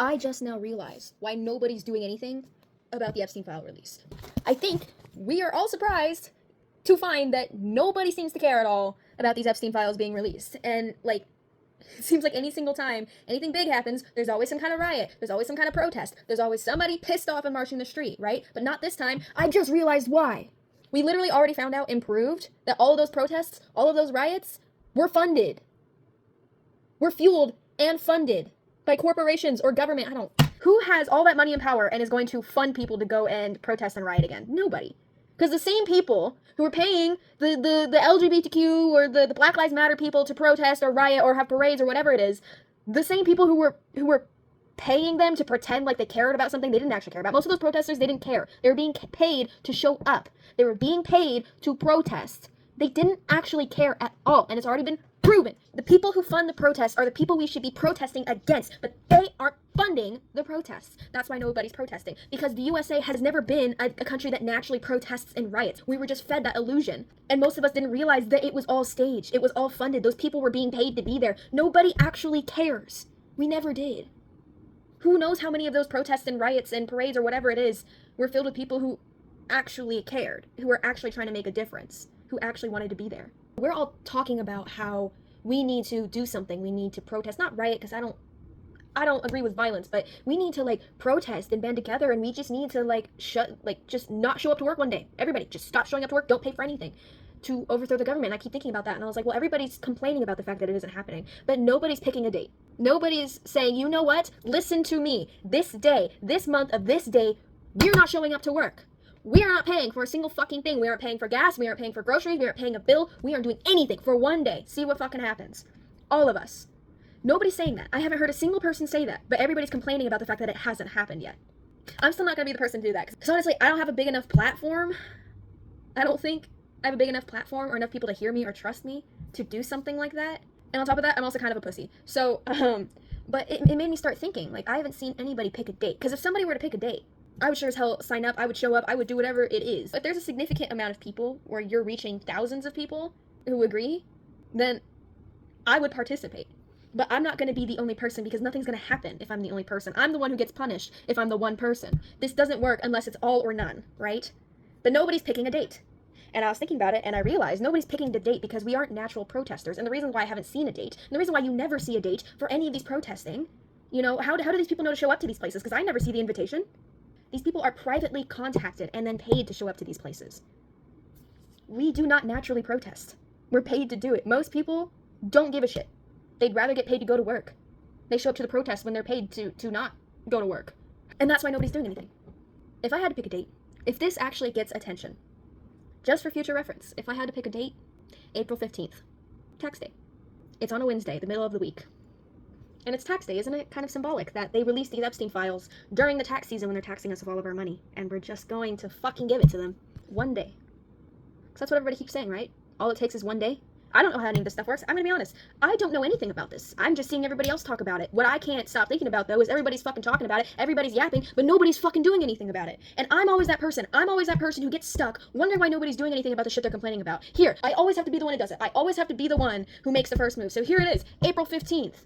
I just now realized why nobody's doing anything about the Epstein file release. I think we are all surprised to find that nobody seems to care at all about these Epstein files being released. And, like, it seems like any single time anything big happens, there's always some kind of riot, there's always some kind of protest, there's always somebody pissed off and marching the street, right? But not this time. I just realized why. We literally already found out and proved that all of those protests, all of those riots, were funded. Were fueled and funded by corporations or government. Who has all that money and power and is going to fund people to go and protest and riot again? Nobody. Because the same people who are paying the LGBTQ or the Black Lives Matter people to protest or riot or have parades or whatever it is, the same people who were paying them to pretend like they cared about something they didn't actually care about. Most of those protesters, they didn't care. They were being paid to show up. They were being paid to protest. They didn't actually care at all, and it's already been proven. The people who fund the protests are the people we should be protesting against, but they aren't funding the protests. That's why nobody's protesting, because the USA has never been a country that naturally protests and riots. We were just fed that illusion, and most of us didn't realize that it was all staged. It was all funded. Those people were being paid to be there. Nobody actually cares. We never did. Who knows how many of those protests and riots and parades or whatever it is were filled with people who actually cared, who were actually trying to make a difference, who actually wanted to be there. We're all talking about how we need to do something. We need to protest, not riot, because I don't agree with violence, but we need to protest and band together, and we just need to just not show up to work one day. Everybody just stop showing up to work, don't pay for anything, to overthrow the government. And I keep thinking about that, and I was like, well, everybody's complaining about the fact that it isn't happening, but nobody's picking a date. Nobody's saying, you know what, listen to me, this day, this month of this day, we're not showing up to work. We are not paying for a single fucking thing. We aren't paying for gas. We aren't paying for groceries. We aren't paying a bill. We aren't doing anything for one day. See what fucking happens. All of us. Nobody's saying that. I haven't heard a single person say that, but everybody's complaining about the fact that it hasn't happened yet. I'm still not going to be the person to do that. Because honestly, I don't have a big enough platform. I don't think I have a big enough platform or enough people to hear me or trust me to do something like that. And on top of that, I'm also kind of a pussy. So, but it made me start thinking, I haven't seen anybody pick a date. Because if somebody were to pick a date, I would sure as hell sign up, I would show up, I would do whatever it is. If there's a significant amount of people where you're reaching thousands of people who agree, then I would participate. But I'm not going to be the only person, because nothing's going to happen if I'm the only person. I'm the one who gets punished if I'm the one person. This doesn't work unless it's all or none, right? But nobody's picking a date. And I was thinking about it, and I realized nobody's picking the date because we aren't natural protesters. And the reason why I haven't seen a date, and the reason why you never see a date for any of these protesting, how do these people know to show up to these places? Because I never see the invitation. These people are privately contacted and then paid to show up to these places. We do not naturally protest. We're paid to do it. Most people don't give a shit. They'd rather get paid to go to work. They show up to the protest when they're paid to not go to work. And that's why nobody's doing anything. If I had to pick a date, if this actually gets attention, just for future reference, if I had to pick a date, April 15th, tax day. It's on a Wednesday, the middle of the week. And it's tax day, isn't it? Kind of symbolic that they released these Epstein files during the tax season when they're taxing us of all of our money. And we're just going to fucking give it to them one day. Because that's what everybody keeps saying, right? All it takes is one day. I don't know how any of this stuff works. I'm going to be honest. I don't know anything about this. I'm just seeing everybody else talk about it. What I can't stop thinking about, though, is everybody's fucking talking about it. Everybody's yapping, but nobody's fucking doing anything about it. And I'm always that person. I'm always that person who gets stuck, wondering why nobody's doing anything about the shit they're complaining about. Here, I always have to be the one who does it. I always have to be the one who makes the first move. So here it is, April 15th.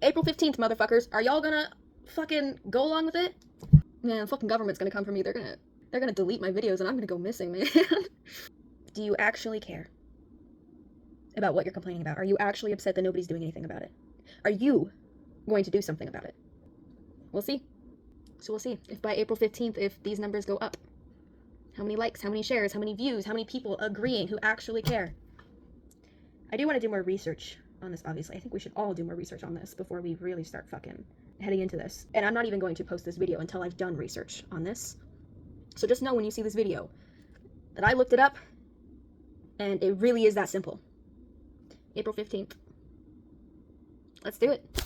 April 15th, motherfuckers. Are y'all gonna fucking go along with it? Man, fucking government's gonna come for me. They're gonna delete my videos and I'm gonna go missing, man. Do you actually care about what you're complaining about? Are you actually upset that nobody's doing anything about it? Are you going to do something about it? We'll see. So we'll see if by April 15th, if these numbers go up. How many likes, how many shares, how many views, how many people agreeing who actually care. I do want to do more research on this, obviously. I think we should all do more research on this before we really start fucking heading into this. And I'm not even going to post this video until I've done research on this. So just know when you see this video that I looked it up and it really is that simple. April 15th. Let's do it.